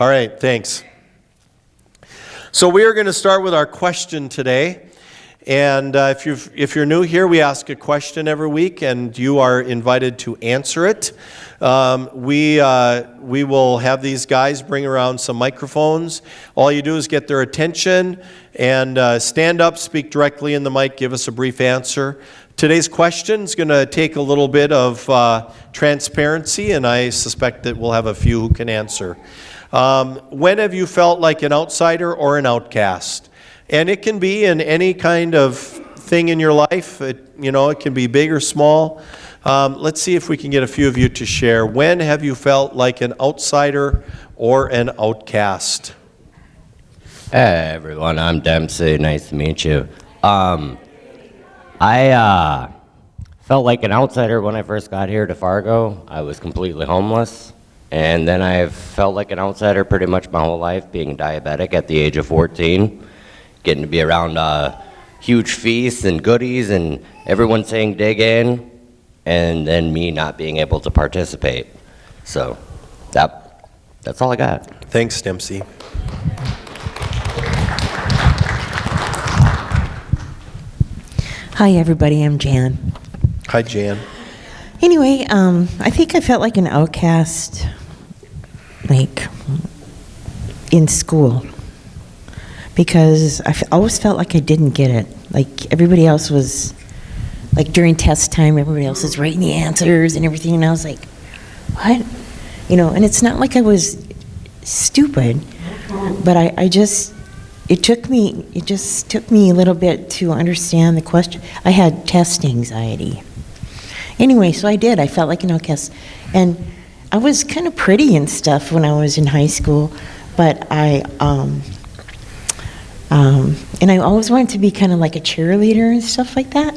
All right, thanks. So we are going to start with our question today. And if you're new here, we ask a question every week, and you are invited to answer it. We will have these guys bring around some microphones. All you do is get their attention and stand up, speak directly in the mic, give us a brief answer. Today's question is going to take a little bit of transparency, and I suspect that we'll have a few who can answer. When have you felt like an outsider or an outcast? And it can be in any kind of thing in your life. It can be big or small. Let's see if we can get a few of you to share. When have you felt like an outsider or an outcast? Hey everyone, I'm Dempsey. Nice to meet you. I felt like an outsider when I first got here to Fargo. I was completely homeless. And then I've felt like an outsider pretty much my whole life, being diabetic at the age of 14. Getting to be around huge feasts and goodies and everyone saying dig in, and then me not being able to participate. So that's all I got. Thanks, Dempsey. Hi, everybody. I'm Jan. Hi, Jan. Anyway, I think I felt like an outcast, like, in school. Because I always felt like I didn't get it. Like, everybody else was, like, during test time, everybody else was writing the answers and everything, and I was like, what? And it's not like I was stupid, but it just took me a little bit to understand the question. I had test anxiety. Anyway, so I did. I felt like an outcast. And I was kind of pretty and stuff when I was in high school, but and I always wanted to be kind of like a cheerleader and stuff like that.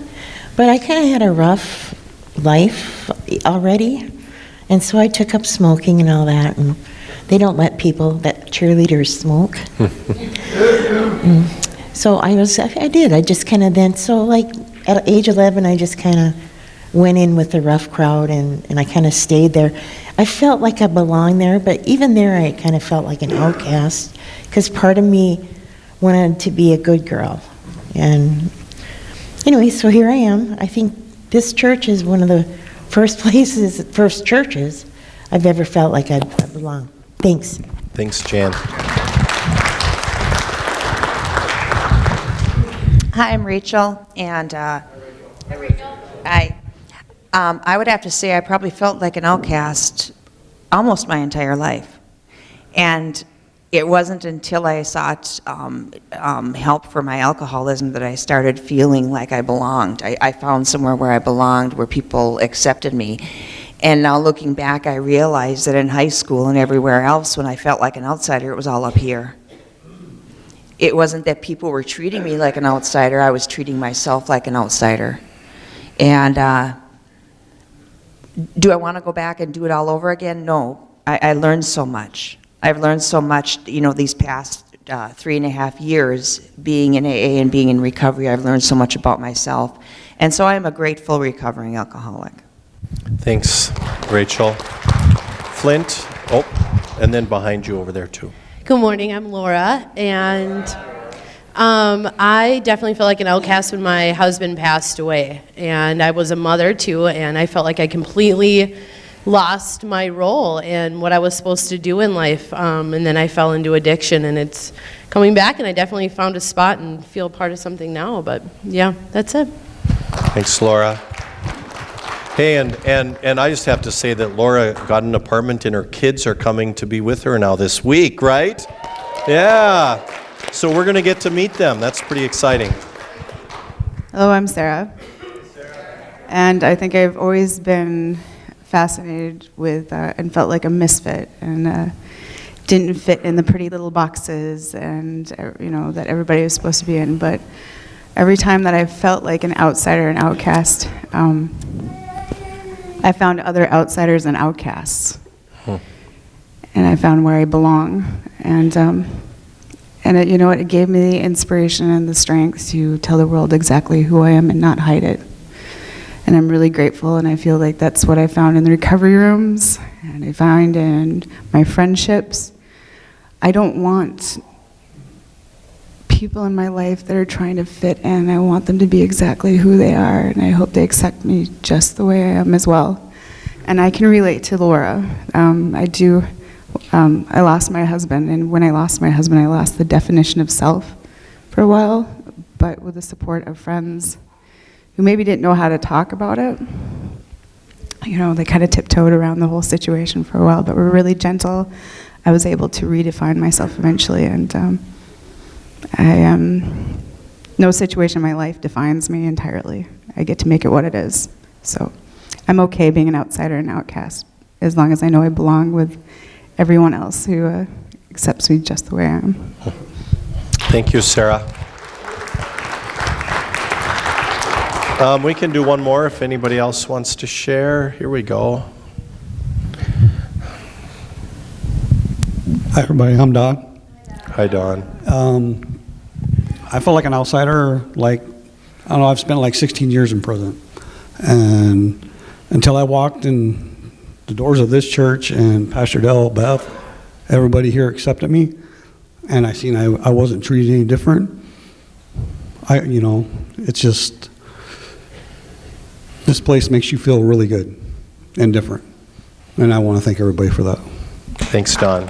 But I kind of had a rough life already. And so I took up smoking and all that. And they don't let cheerleaders smoke. So I did. I just kind of then, so like at age 11, I just kind of went in with the rough crowd and I kind of stayed there. I felt like I belonged there, but even there I kind of felt like an outcast because part of me wanted to be a good girl. And anyway, so here I am. I think this church is one of the first churches I've ever felt like I belong. Thanks. Thanks, Jan. Hi, I'm Rachel, and I would have to say I probably felt like an outcast almost my entire life. And it wasn't until I sought help for my alcoholism that I started feeling like I belonged. I found somewhere where I belonged, where people accepted me. And now looking back, I realized that in high school and everywhere else, when I felt like an outsider, it was all up here. It wasn't that people were treating me like an outsider, I was treating myself like an outsider. And do I want to go back and do it all over again? No. I learned so much. I've learned so much, these past 3.5 years being in AA and being in recovery. I've learned so much about myself. And so I am a grateful recovering alcoholic. Thanks, Rachel. Flint, and then behind you over there too. Good morning, I'm Laura, and I definitely felt like an outcast when my husband passed away, and I was a mother too, and I felt like I completely lost my role and what I was supposed to do in life, and then I fell into addiction, and it's coming back, and I definitely found a spot and feel part of something now, but yeah, that's it. Thanks, Laura. Hey, and I just have to say that Laura got an apartment and her kids are coming to be with her now this week, right? Yeah. So we're going to get to meet them. That's pretty exciting. Hello, I'm Sarah. And I think I've always been fascinated with and felt like a misfit and didn't fit in the pretty little boxes and that everybody was supposed to be in. But every time that I felt like an outsider, an outcast, I found other outsiders and outcasts, and I found where I belong, and it gave me the inspiration and the strength to tell the world exactly who I am and not hide it. And I'm really grateful, and I feel like that's what I found in the recovery rooms, and I find in my friendships, I don't want people in my life that are trying to fit in. I want them to be exactly who they are, and I hope they accept me just the way I am as well. And I can relate to Laura. I do. I lost my husband, and when I lost my husband, I lost the definition of self for a while, but with the support of friends who maybe didn't know how to talk about it. You know, they kind of tiptoed around the whole situation for a while, but were really gentle. I was able to redefine myself eventually, and no situation in my life defines me entirely. I get to make it what it is. So I'm okay being an outsider and outcast, as long as I know I belong with everyone else who accepts me just the way I am. Thank you, Sarah. We can do one more if anybody else wants to share. Here we go. Hi, everybody. I'm Don. Hi, Don. I feel like an outsider. Like, I don't know, I've spent like 16 years in prison. And until I walked in the doors of this church and Pastor Dell, Beth, everybody here accepted me. And I seen I wasn't treated any different. It's just, this place makes you feel really good and different. And I want to thank everybody for that. Thanks, Don.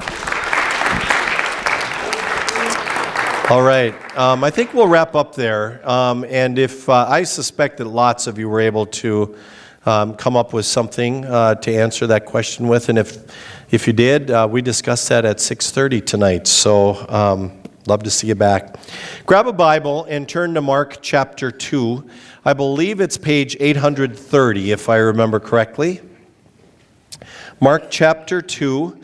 All right. I think we'll wrap up there. And if I suspect that lots of you were able to come up with something to answer that question with, and if you did, we discussed that at 6:30 tonight. So love to see you back. Grab a Bible and turn to Mark chapter 2. I believe it's page 830, if I remember correctly. Mark chapter 2.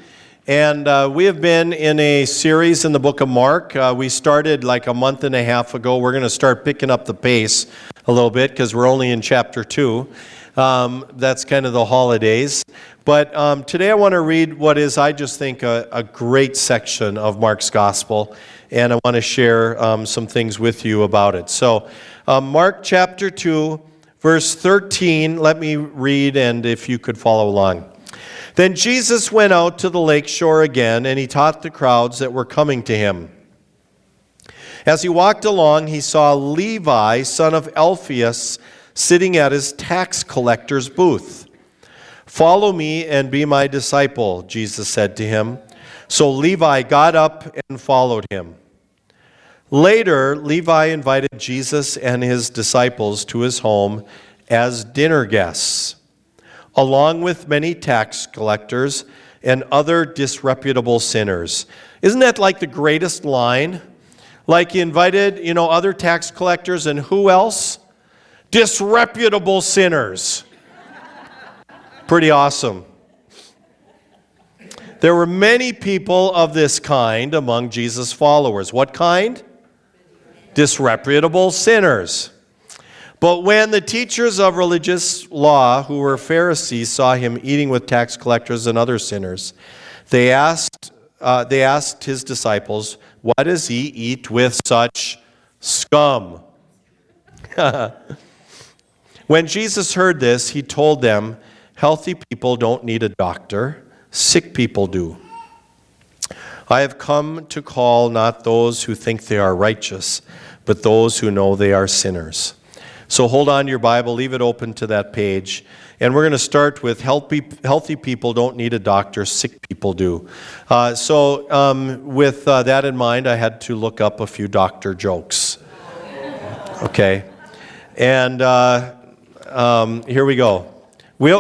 And we have been in a series in the book of Mark. We started like a month and a half ago. We're going to start picking up the pace a little bit because we're only in chapter 2. That's kind of the holidays. But today I want to read what is, I just think, a great section of Mark's gospel. And I want to share some things with you about it. So Mark chapter 2, verse 13. Let me read, and if you could follow along. Then Jesus went out to the lake shore again, and he taught the crowds that were coming to him. As he walked along, he saw Levi, son of Alphaeus, sitting at his tax collector's booth. "Follow me and be my disciple," Jesus said to him. So Levi got up and followed him. Later, Levi invited Jesus and his disciples to his home as dinner guests, along with many tax collectors and other disreputable sinners. Isn't that like the greatest line? Like he invited, other tax collectors and who else? Disreputable sinners. Pretty awesome. There were many people of this kind among Jesus' followers. What kind? Disreputable sinners. But when the teachers of religious law, who were Pharisees, saw him eating with tax collectors and other sinners, they asked his disciples, "Why does he eat with such scum?" When Jesus heard this, he told them, "Healthy people don't need a doctor, sick people do. I have come to call not those who think they are righteous, but those who know they are sinners." So hold on to your Bible, leave it open to that page. And we're going to start with healthy people don't need a doctor, sick people do. With that in mind, I had to look up a few doctor jokes. Okay. And here we go.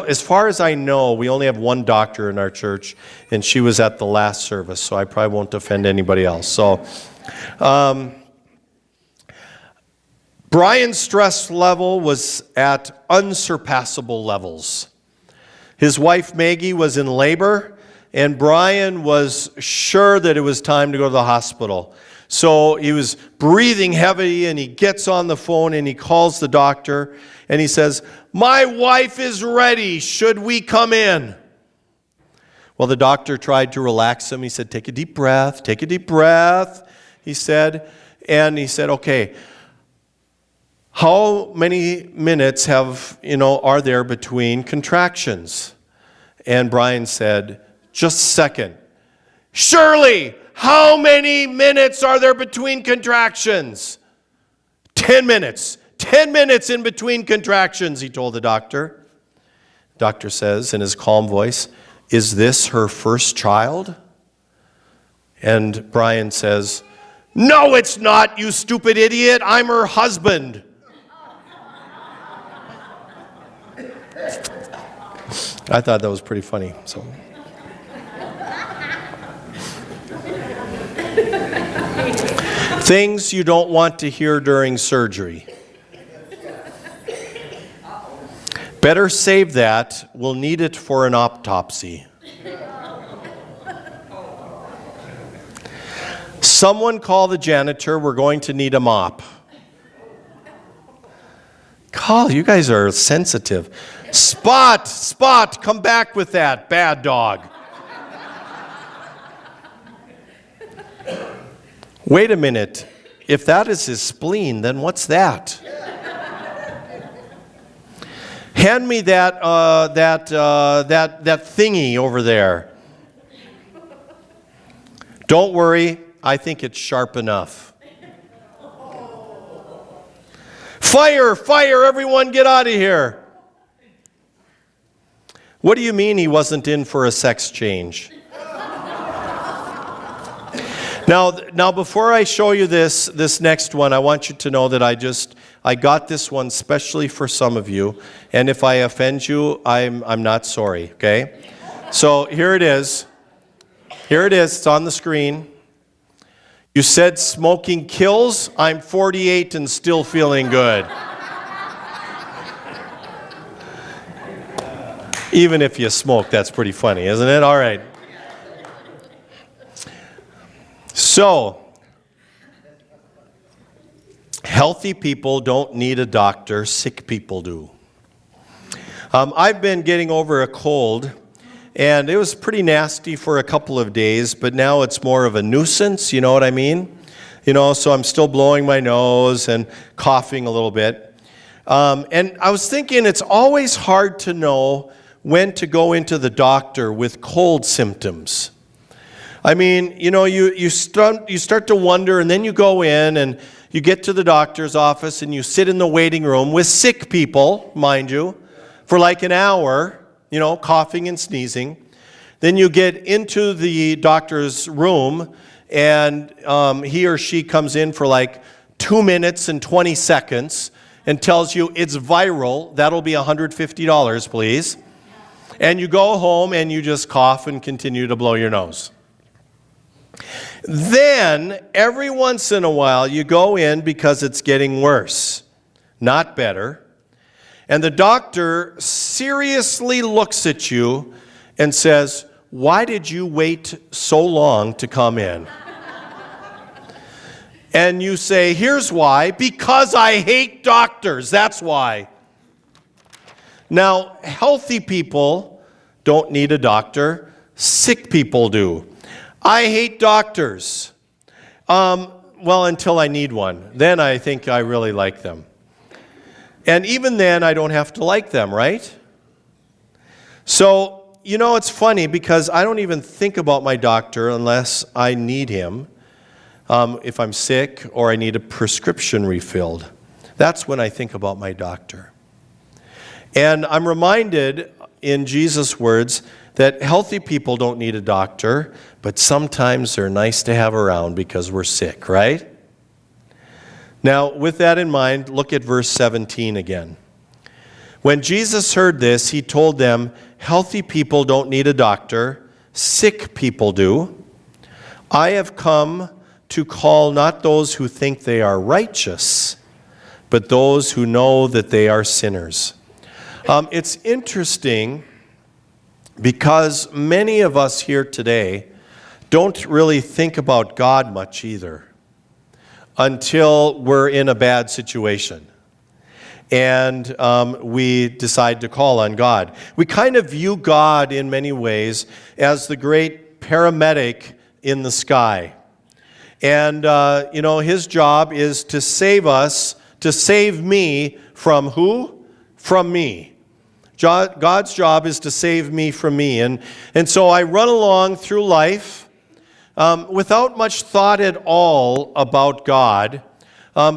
As far as I know, we only have one doctor in our church, and she was at the last service, so I probably won't offend anybody else. So, Brian's stress level was at unsurpassable levels. His wife Maggie was in labor, and Brian was sure that it was time to go to the hospital. So he was breathing heavy, and he gets on the phone, and he calls the doctor, and he says, "My wife is ready. Should we come in?" Well, the doctor tried to relax him. He said, "Take a deep breath, take a deep breath," he said. And he said, "Okay, how many minutes are there between contractions?" And Brian said, "Just a second." "Shirley, How many minutes are there between contractions? 10 minutes. 10 minutes in between contractions, he told the doctor. Doctor says in his calm voice, is this her first child? And Brian says, no, it's not, you stupid idiot. I'm her husband. I thought that was pretty funny. So, things you don't want to hear during surgery. Better save that. We'll need it for an autopsy. Someone call the janitor. We're going to need a mop. Call, you guys are sensitive. Spot, come back with that, bad dog. Wait a minute. If that is his spleen, then what's that? Hand me that thingy over there. Don't worry, I think it's sharp enough. Fire, everyone get out of here. What do you mean he wasn't in for a sex change? Now, before I show you this next one, I want you to know that I got this one specially for some of you, and if I offend you, I'm not sorry, okay? So here it is. It's on the screen. You said smoking kills. I'm 48 and still feeling good. Even if you smoke, that's pretty funny, isn't it? All right. So, healthy people don't need a doctor, sick people do. I've been getting over a cold, and it was pretty nasty for a couple of days, but now it's more of a nuisance, you know what I mean? So I'm still blowing my nose and coughing a little bit. And I was thinking it's always hard to know when to go into the doctor with cold symptoms. I mean, you start to wonder, and then you go in and you get to the doctor's office and you sit in the waiting room with sick people, mind you, for like an hour, coughing and sneezing. Then you get into the doctor's room and he or she comes in for like 2 minutes and 20 seconds and tells you it's viral. That'll be $150, please. And you go home and you just cough and continue to blow your nose. Then, every once in a while, you go in because it's getting worse, not better. And the doctor seriously looks at you and says, why did you wait so long to come in? And you say, here's why, because I hate doctors, that's why. Now, healthy people don't need a doctor, sick people do. I hate doctors. Well, until I need one. Then I think I really like them. And even then, I don't have to like them, right? So, it's funny because I don't even think about my doctor unless I need him. If I'm sick or I need a prescription refilled. That's when I think about my doctor. And I'm reminded in Jesus' words that healthy people don't need a doctor, but sometimes they're nice to have around because we're sick, right? Now, with that in mind, look at verse 17 again. When Jesus heard this, he told them, healthy people don't need a doctor, sick people do. I have come to call not those who think they are righteous, but those who know that they are sinners. It's interesting because many of us here today don't really think about God much either until we're in a bad situation and we decide to call on God. We kind of view God in many ways as the great paramedic in the sky. And, his job is to save us, to save me from who? From me. God's job is to save me from me. And so I run along through life without much thought at all about God,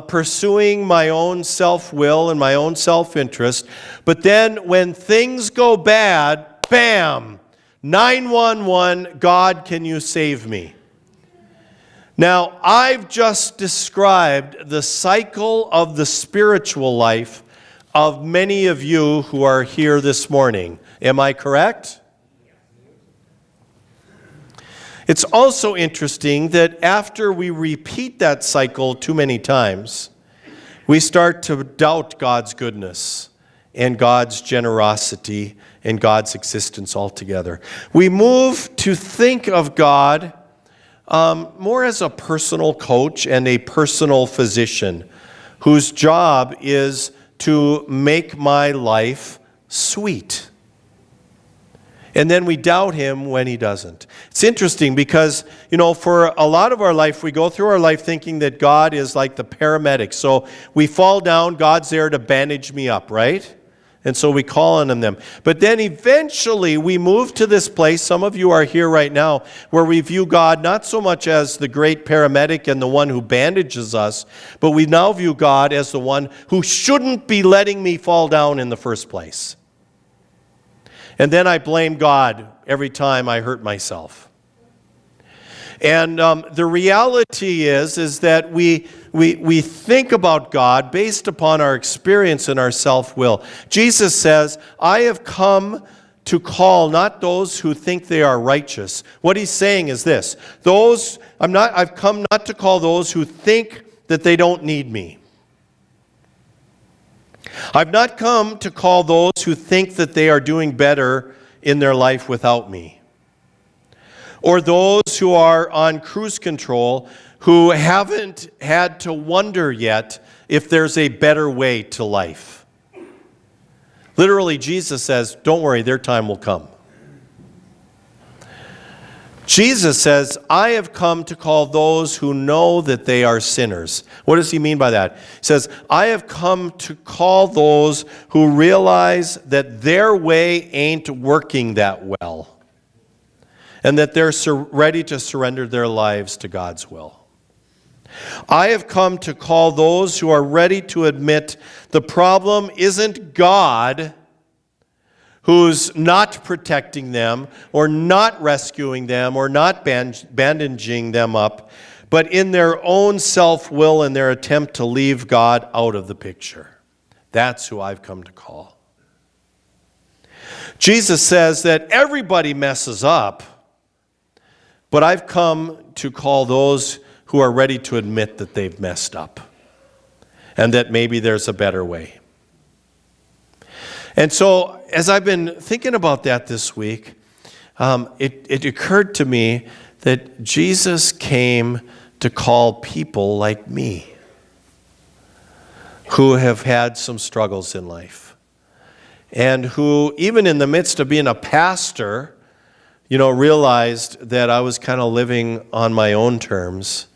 pursuing my own self-will and my own self-interest. But then when things go bad, bam, 911, God, can you save me? Now, I've just described the cycle of the spiritual life of many of you who are here this morning. Am I correct? It's also interesting that after we repeat that cycle too many times, we start to doubt God's goodness and God's generosity and God's existence altogether. We move to think of God more as a personal coach and a personal physician whose job is to make my life sweet. And then we doubt him when he doesn't. It's interesting because, for a lot of our life, we go through our life thinking that God is like the paramedic. So we fall down, God's there to bandage me up, right? And so we call on them. But then eventually we move to this place, some of you are here right now, where we view God not so much as the great paramedic and the one who bandages us, but we now view God as the one who shouldn't be letting me fall down in the first place. And then I blame God every time I hurt myself. And the reality is that we think about God based upon our experience and our self-will. Jesus says, I have come to call not those who think they are righteous. What he's saying is this: I've come not to call those who think that they don't need me. I've not come to call those who think that they are doing better in their life without me, or those who are on cruise control who haven't had to wonder yet if there's a better way to life. Literally, Jesus says, don't worry, their time will come. Jesus says, I have come to call those who know that they are sinners. What does he mean by that? He says, I have come to call those who realize that their way ain't working that well, and that they're ready to surrender their lives to God's will. I have come to call those who are ready to admit the problem isn't God who's not protecting them or not rescuing them or not bandaging them up, but in their own self-will and their attempt to leave God out of the picture. That's who I've come to call. Jesus says that everybody messes up, but I've come to call those who are ready to admit that they've messed up and that maybe there's a better way. And so, as I've been thinking about that this week, it occurred to me that Jesus came to call people like me who have had some struggles in life and who, even in the midst of being a pastor, realized that I was kind of living on my own terms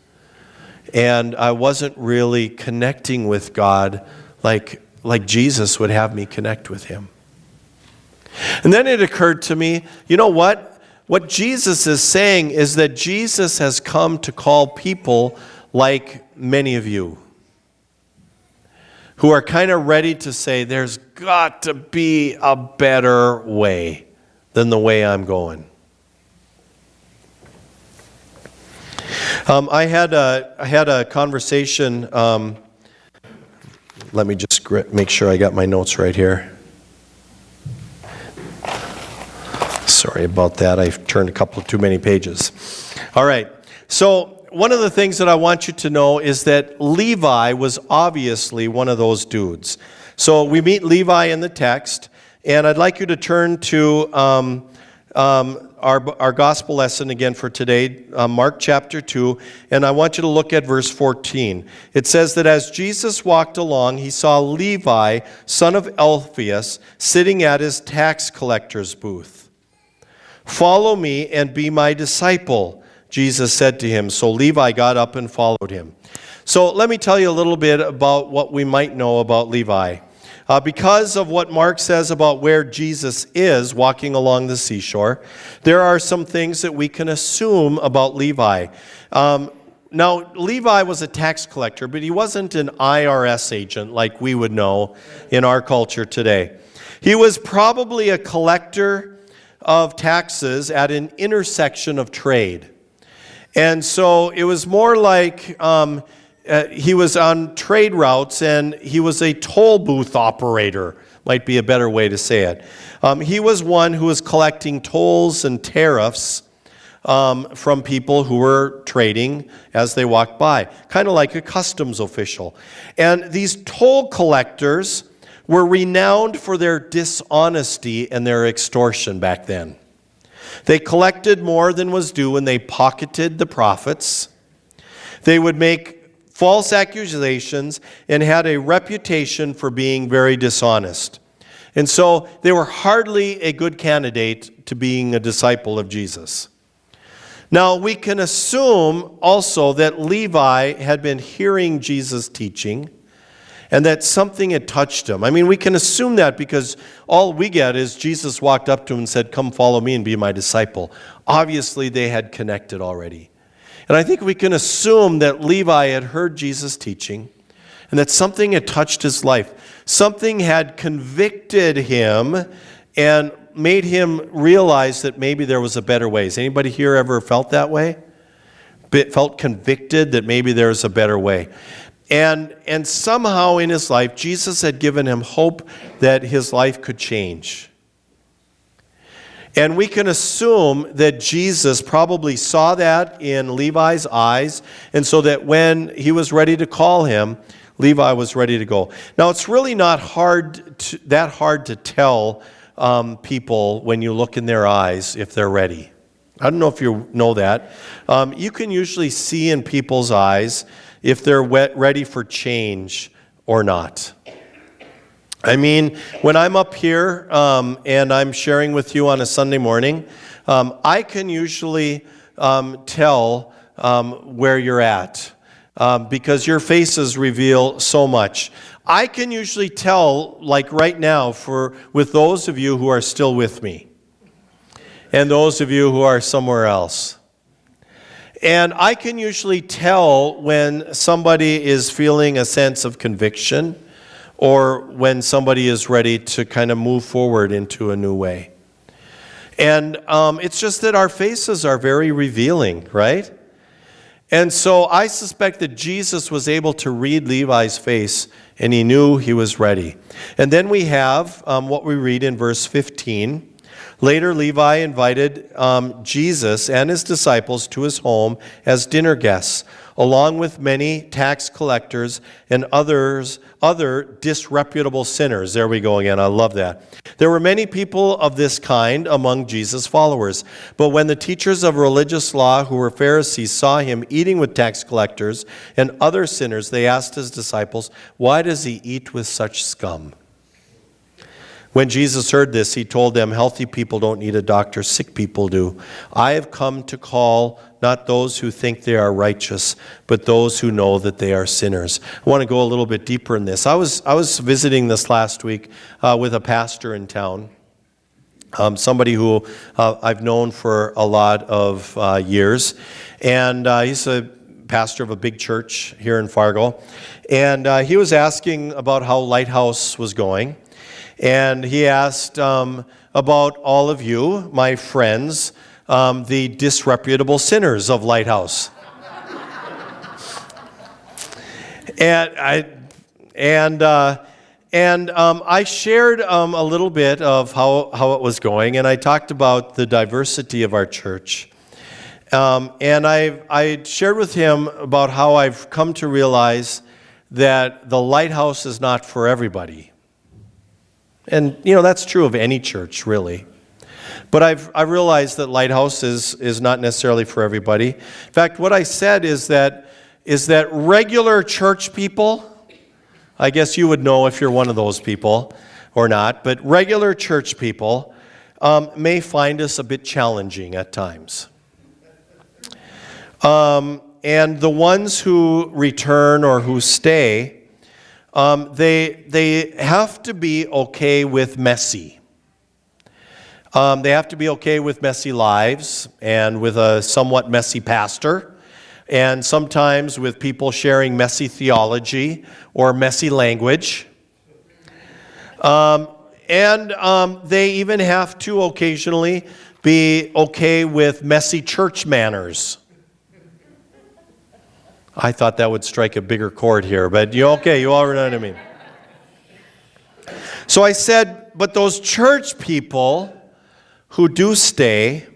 and I wasn't really connecting with God like Jesus would have me connect with him. And then it occurred to me, you know what? What Jesus is saying is that Jesus has come to call people like many of you who are kind of ready to say, there's got to be a better way than the way I'm going. I had a conversation. Let me just make sure I got my notes right here. Sorry about that. I've turned a couple too many pages. All right. So one of the things that I want you to know is that Levi was obviously one of those dudes. So we meet Levi in the text, and I'd like you to turn to our gospel lesson again for today, Mark chapter 2, and I want you to look at verse 14. It says that as Jesus walked along, he saw Levi, son of Alphaeus, sitting at his tax collector's booth. Follow me and be my disciple, Jesus said to him. So Levi got up and followed him. So let me tell you a little bit about what we might know about Levi. Because of what Mark says about where Jesus is walking along the seashore, there are some things that we can assume about Levi. Now, Levi was a tax collector, but he wasn't an IRS agent like we would know in our culture today. He was probably a collector of taxes at an intersection of trade. And so it was more like he was on trade routes, and he was a toll booth operator, might be a better way to say it. He was one who was collecting tolls and tariffs from people who were trading as they walked by, kind of like a customs official. And these toll collectors were renowned for their dishonesty and their extortion back then. They collected more than was due, and they pocketed the profits. They would make false accusations and had a reputation for being very dishonest. And so they were hardly a good candidate to being a disciple of Jesus. Now, we can assume also that Levi had been hearing Jesus teaching and that something had touched him. I mean, we can assume that because all we get is Jesus walked up to him and said, "Come follow me and be my disciple." Obviously, they had connected already. And I think we can assume that Levi had heard Jesus teaching and that something had touched his life. Something had convicted him and made him realize that maybe there was a better way. Has anybody here ever felt that way? Felt convicted that maybe there was a better way? And somehow in his life, Jesus had given him hope that his life could change. And we can assume that Jesus probably saw that in Levi's eyes, and so that when he was ready to call him, Levi was ready to go. Now, it's really not that hard to tell people when you look in their eyes if they're ready. I don't know if you know that. You can usually see in people's eyes if they're ready for change or not. I mean, when I'm up here and I'm sharing with you on a Sunday morning, I can usually tell where you're at because your faces reveal so much. I can usually tell, like right now, with those of you who are still with me and those of you who are somewhere else. And I can usually tell when somebody is feeling a sense of conviction or when somebody is ready to kind of move forward into a new way. And it's just that our faces are very revealing, right? And so I suspect that Jesus was able to read Levi's face, and he knew he was ready. And then we have what we read in verse 15. Later, Levi invited Jesus and his disciples to his home as dinner guests, along with many tax collectors and other disreputable sinners. There we go again. I love that. There were many people of this kind among Jesus' followers. But when the teachers of religious law, who were Pharisees, saw him eating with tax collectors and other sinners, they asked his disciples, "Why does he eat with such scum?" When Jesus heard this, he told them, "Healthy people don't need a doctor, sick people do. I have come to call not those who think they are righteous, but those who know that they are sinners." I want to go a little bit deeper in this. I was visiting this last week with a pastor in town, somebody who I've known for a lot of years. And he's a pastor of a big church here in Fargo. And he was asking about how Lighthouse was going. And he asked about all of you, my friends, the disreputable sinners of Lighthouse. I shared a little bit of how it was going, and I talked about the diversity of our church. And I shared with him about how I've come to realize that the Lighthouse is not for everybody. And, that's true of any church, really. But I've realized that Lighthouse is not necessarily for everybody. In fact, what I said is that regular church people, I guess you would know if you're one of those people or not, but regular church people may find us a bit challenging at times. And the ones who return or who stay they have to be okay with messy. They have to be okay with messy lives and with a somewhat messy pastor, and sometimes with people sharing messy theology or messy language. They even have to occasionally be okay with messy church manners. I thought that would strike a bigger chord here, but you all know what I mean. So I said, but those church people who do stay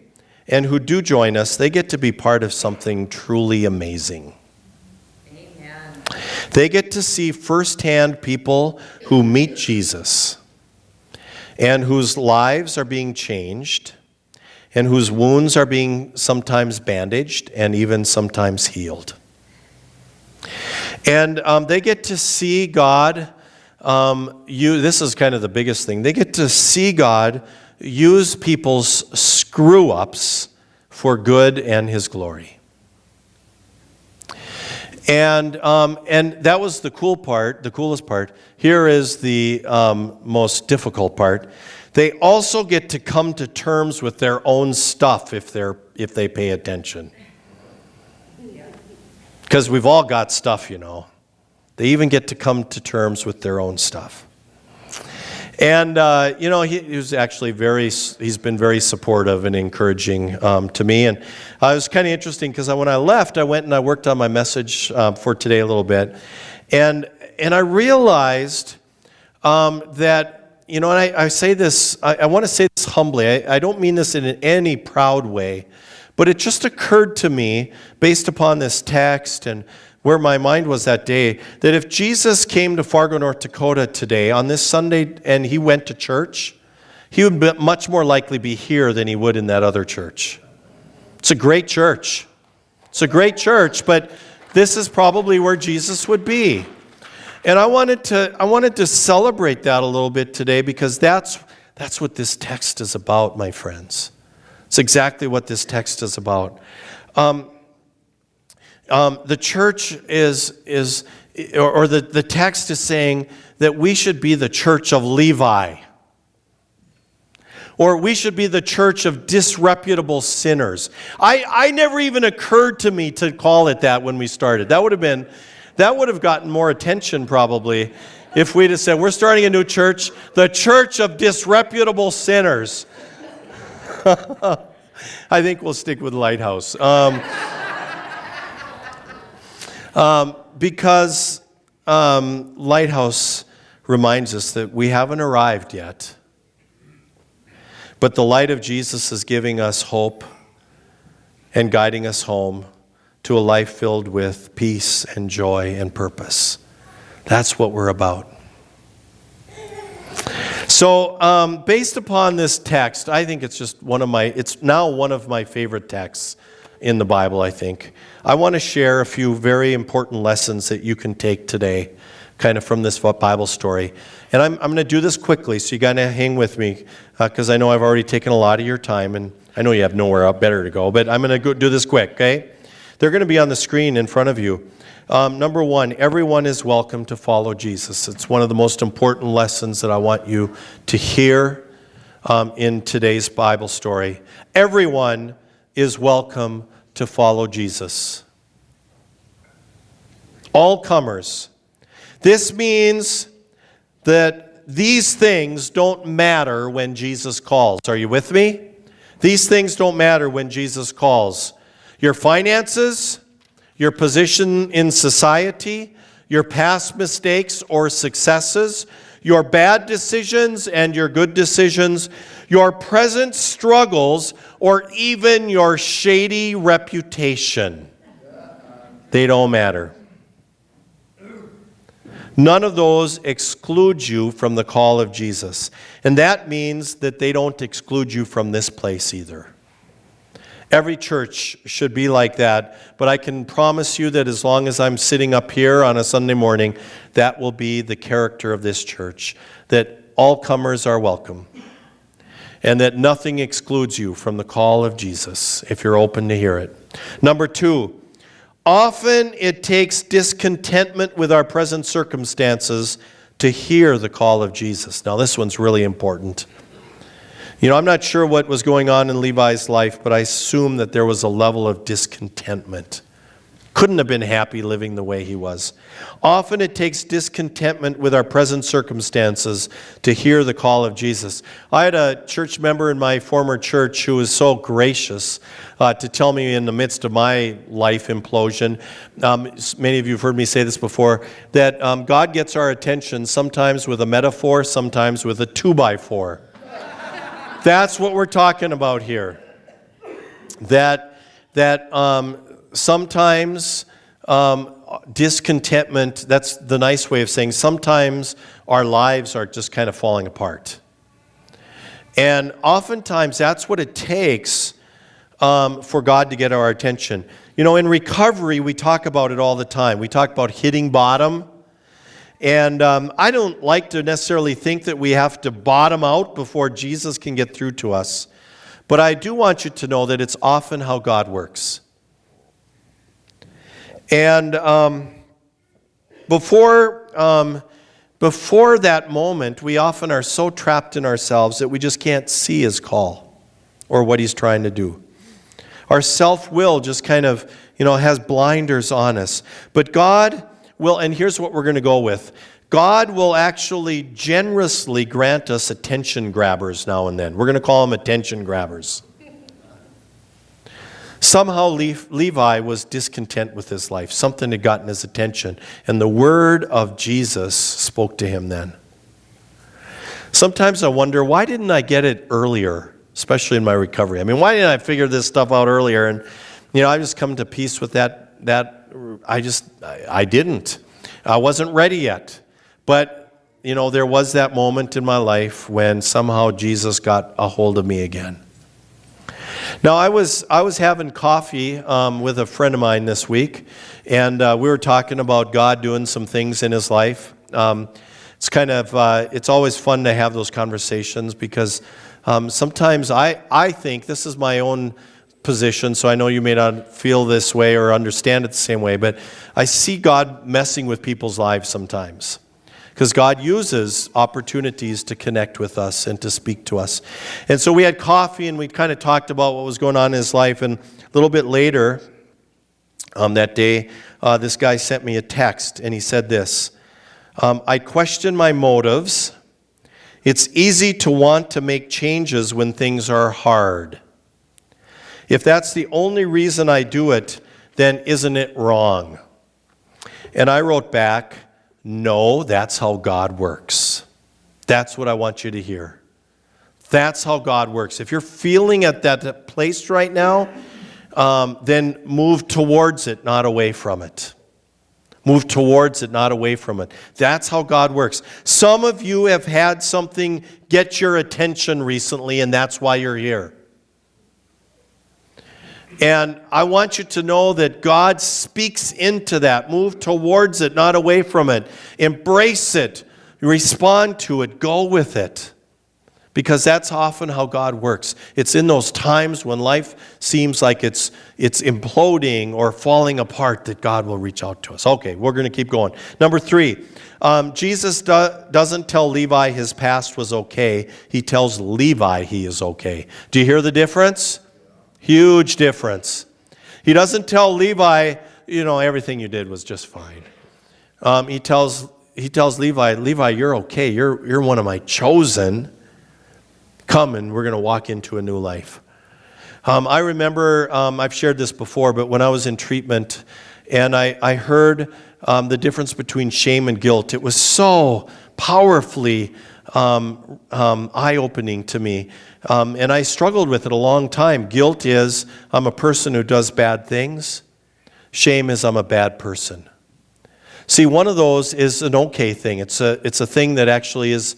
and who do join us, they get to be part of something truly amazing. Amen. They get to see firsthand people who meet Jesus and whose lives are being changed and whose wounds are being sometimes bandaged and even sometimes healed. And they get to see God, this is kind of the biggest thing, they get to see God use people's screw-ups for good and His glory. And that was the coolest part. Here is the most difficult part. They also get to come to terms with their own stuff if they pay attention. Because we've all got stuff, you know. They even get to come to terms with their own stuff. And, he was actually he's been very supportive and encouraging to me. And it was kind of interesting because when I left, I went and I worked on my message for today a little bit. And I realized that, and I say this, I want to say this humbly. I don't mean this in any proud way, but it just occurred to me, based upon this text and where my mind was that day, that if Jesus came to Fargo, North Dakota today on this Sunday and he went to church, he would be much more likely be here than he would in that other church. It's a great church. It's a great church, but this is probably where Jesus would be. And I wanted to celebrate that a little bit today because that's what this text is about, my friends. It's exactly what this text is about. The church the text is saying that we should be the church of Levi. Or we should be the church of disreputable sinners. I never even occurred to me to call it that when we started. That would have gotten more attention probably if we'd have said, we're starting a new church, the church of disreputable sinners. I think we'll stick with Lighthouse. Because Lighthouse reminds us that we haven't arrived yet, but the light of Jesus is giving us hope and guiding us home to a life filled with peace and joy and purpose. That's what we're about. So, based upon this text, I think it's now one of my favorite texts in the Bible, I think. I want to share a few very important lessons that you can take today, kind of from this Bible story. And I'm going to do this quickly, so you got to hang with me, because I know I've already taken a lot of your time, and I know you have nowhere better to go, but I'm going to do this quick, okay? They're going to be on the screen in front of you. Number one, everyone is welcome to follow Jesus. It's one of the most important lessons that I want you to hear in today's Bible story. Everyone is welcome to follow Jesus. All comers. This means that these things don't matter when Jesus calls. Are you with me? These things don't matter when Jesus calls. Your finances, your position in society, your past mistakes or successes, your bad decisions and your good decisions, your present struggles, or even your shady reputation. They don't matter. None of those exclude you from the call of Jesus. And that means that they don't exclude you from this place either. Every church should be like that, but I can promise you that as long as I'm sitting up here on a Sunday morning, that will be the character of this church, that all comers are welcome, and that nothing excludes you from the call of Jesus if you're open to hear it. Number two, Often it takes discontentment with our present circumstances to hear the call of Jesus. Now, this one's really important. I'm not sure what was going on in Levi's life, but I assume that there was a level of discontentment. Couldn't have been happy living the way he was. Often it takes discontentment with our present circumstances to hear the call of Jesus. I had a church member in my former church who was so gracious to tell me in the midst of my life implosion, many of you have heard me say this before, that God gets our attention sometimes with a metaphor, sometimes with a 2x4. That's what we're talking about here. That sometimes discontentment, that's the nice way of saying sometimes our lives are just kind of falling apart. And oftentimes that's what it takes for God to get our attention. In recovery, we talk about it all the time. We talk about hitting bottom. And I don't like to necessarily think that we have to bottom out before Jesus can get through to us. But I do want you to know that it's often how God works. And before that moment, we often are so trapped in ourselves that we just can't see his call or what he's trying to do. Our self-will just kind of, has blinders on us. But God will, and here's what we're going to go with. God will actually generously grant us attention grabbers now and then. We're going to call them attention grabbers. Somehow Levi was discontent with his life. Something had gotten his attention. And the word of Jesus spoke to him then. Sometimes I wonder, why didn't I get it earlier, especially in my recovery? Why didn't I figure this stuff out earlier? And, I just come to peace with that I didn't. I wasn't ready yet. But, there was that moment in my life when somehow Jesus got a hold of me again. Now, I was having coffee with a friend of mine this week, and we were talking about God doing some things in his life. It's always fun to have those conversations because sometimes I think, this is my own position, so I know you may not feel this way or understand it the same way, but I see God messing with people's lives sometimes. Because God uses opportunities to connect with us and to speak to us. And so we had coffee and we kind of talked about what was going on in his life. And a little bit later that day, this guy sent me a text and he said this, I question my motives. It's easy to want to make changes when things are hard. If that's the only reason I do it, then isn't it wrong? And I wrote back, no, that's how God works. That's what I want you to hear. That's how God works. If you're feeling at that place right now, then move towards it, not away from it. Move towards it, not away from it. That's how God works. Some of you have had something get your attention recently, and that's why you're here. And I want you to know that God speaks into that. Move towards it, not away from it. Embrace it. Respond to it. Go with it. Because that's often how God works. It's in those times when life seems like it's imploding or falling apart that God will reach out to us. Okay, we're going to keep going. Number 3, Jesus doesn't tell Levi his past was okay. He tells Levi he is okay. Do you hear the difference? Huge difference. He doesn't tell Levi, everything you did was just fine. He tells Levi, you're okay. You're one of my chosen. Come and we're going to walk into a new life. I remember, I've shared this before, but when I was in treatment and I heard the difference between shame and guilt, it was so powerfully eye-opening to me. And I struggled with it a long time. Guilt is, I'm a person who does bad things. Shame is, I'm a bad person. See, one of those is an okay thing. It's a thing that actually is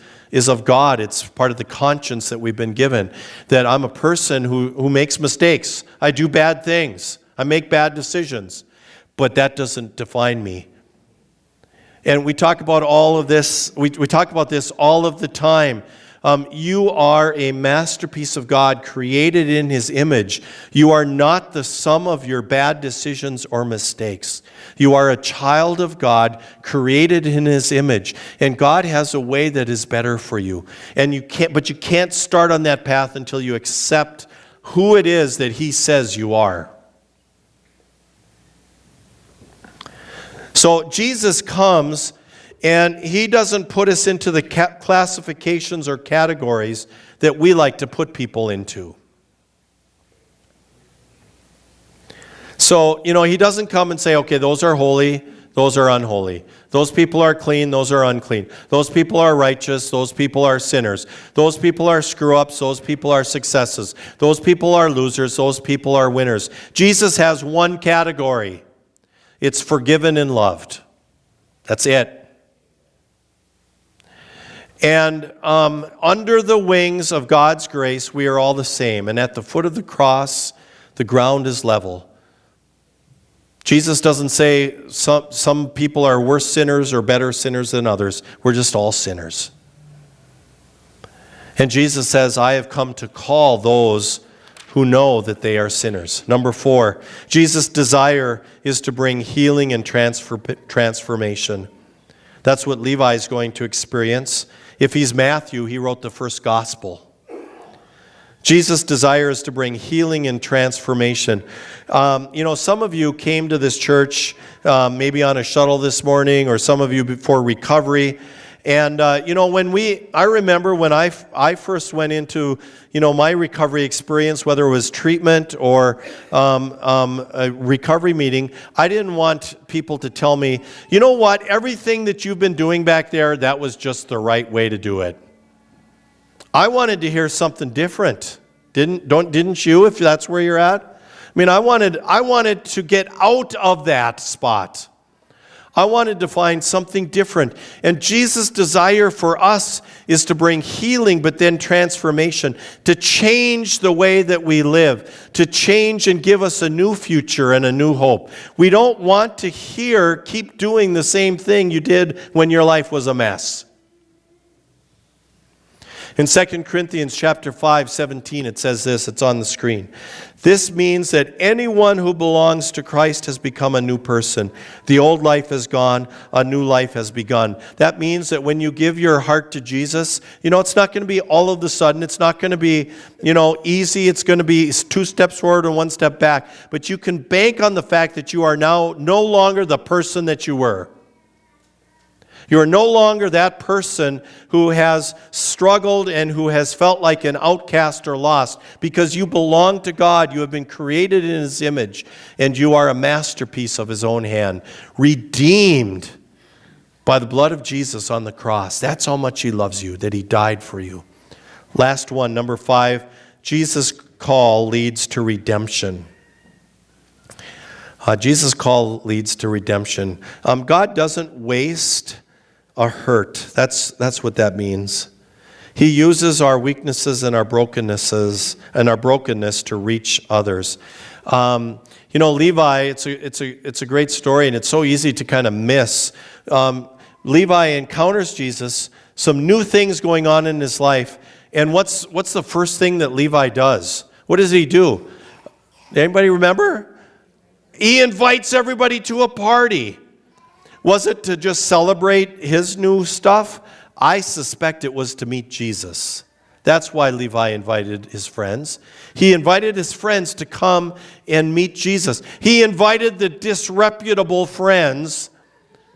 of God. It's part of the conscience that we've been given. That I'm a person who makes mistakes. I do bad things. I make bad decisions. But that doesn't define me. And we talk about all of this. We talk about this all of the time. You are a masterpiece of God, created in His image. You are not the sum of your bad decisions or mistakes. You are a child of God, created in His image. And God has a way that is better for you. And you can't start on that path until you accept who it is that He says you are. So Jesus comes, and He doesn't put us into the classifications or categories that we like to put people into. So, He doesn't come and say, okay, those are holy, those are unholy. Those people are clean, those are unclean. Those people are righteous, those people are sinners. Those people are screw-ups, those people are successes. Those people are losers, those people are winners. Jesus has one category. It's forgiven and loved. That's it. And under the wings of God's grace, we are all the same. And at the foot of the cross, the ground is level. Jesus doesn't say some people are worse sinners or better sinners than others. We're just all sinners. And Jesus says, I have come to call those who know that they are sinners. Number 4, Jesus' desire is to bring healing and transformation. That's what Levi is going to experience. If he's Matthew, he wrote the first gospel. Jesus' desire is to bring healing and transformation. Some of you came to this church maybe on a shuttle this morning, or some of you before recovery. And, I remember when I first went into, my recovery experience, whether it was treatment or a recovery meeting, I didn't want people to tell me, you know what, everything that you've been doing back there, that was just the right way to do it. I wanted to hear something different. Didn't you, if that's where you're at? I wanted to get out of that spot. I wanted to find something different. And Jesus' desire for us is to bring healing, but then transformation, to change the way that we live, to change and give us a new future and a new hope. We don't want to keep doing the same thing you did when your life was a mess. In 2 Corinthians chapter 5:17, it says this, it's on the screen. This means that anyone who belongs to Christ has become a new person. The old life is gone, a new life has begun. That means that when you give your heart to Jesus, it's not going to be all of a sudden. It's not going to be, easy. It's going to be 2 steps forward and 1 step back. But you can bank on the fact that you are now no longer the person that you were. You are no longer that person who has struggled and who has felt like an outcast or lost, because you belong to God. You have been created in His image, and you are a masterpiece of His own hand, redeemed by the blood of Jesus on the cross. That's how much He loves you, that He died for you. Last one, number 5, Jesus' call leads to redemption. Jesus' call leads to redemption. God doesn't waste a hurt. That's what that means. He uses our weaknesses and our brokennesses and our brokenness to reach others. Levi, it's a great story, and it's so easy to kind of miss. Levi encounters Jesus, some new things going on in his life, and what's the first thing that Levi does? What does he do? Anybody remember? He invites everybody to a party. Was it to just celebrate his new stuff? I suspect it was to meet Jesus. That's why Levi invited his friends. He invited his friends to come and meet Jesus. He invited the disreputable friends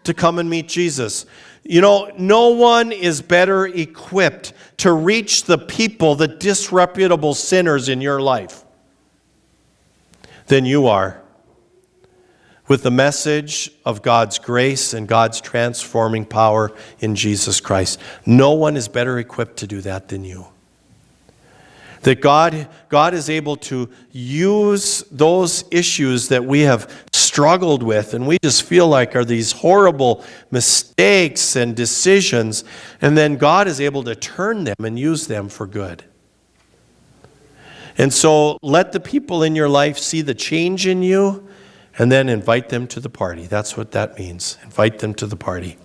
to come and meet Jesus. No one is better equipped to reach the people, the disreputable sinners in your life, than you are, with the message of God's grace and God's transforming power in Jesus Christ. No one is better equipped to do that than you. That God is able to use those issues that we have struggled with and we just feel like are these horrible mistakes and decisions, and then God is able to turn them and use them for good. And so let the people in your life see the change in you, and then invite them to the party. That's what that means. Invite them to the party.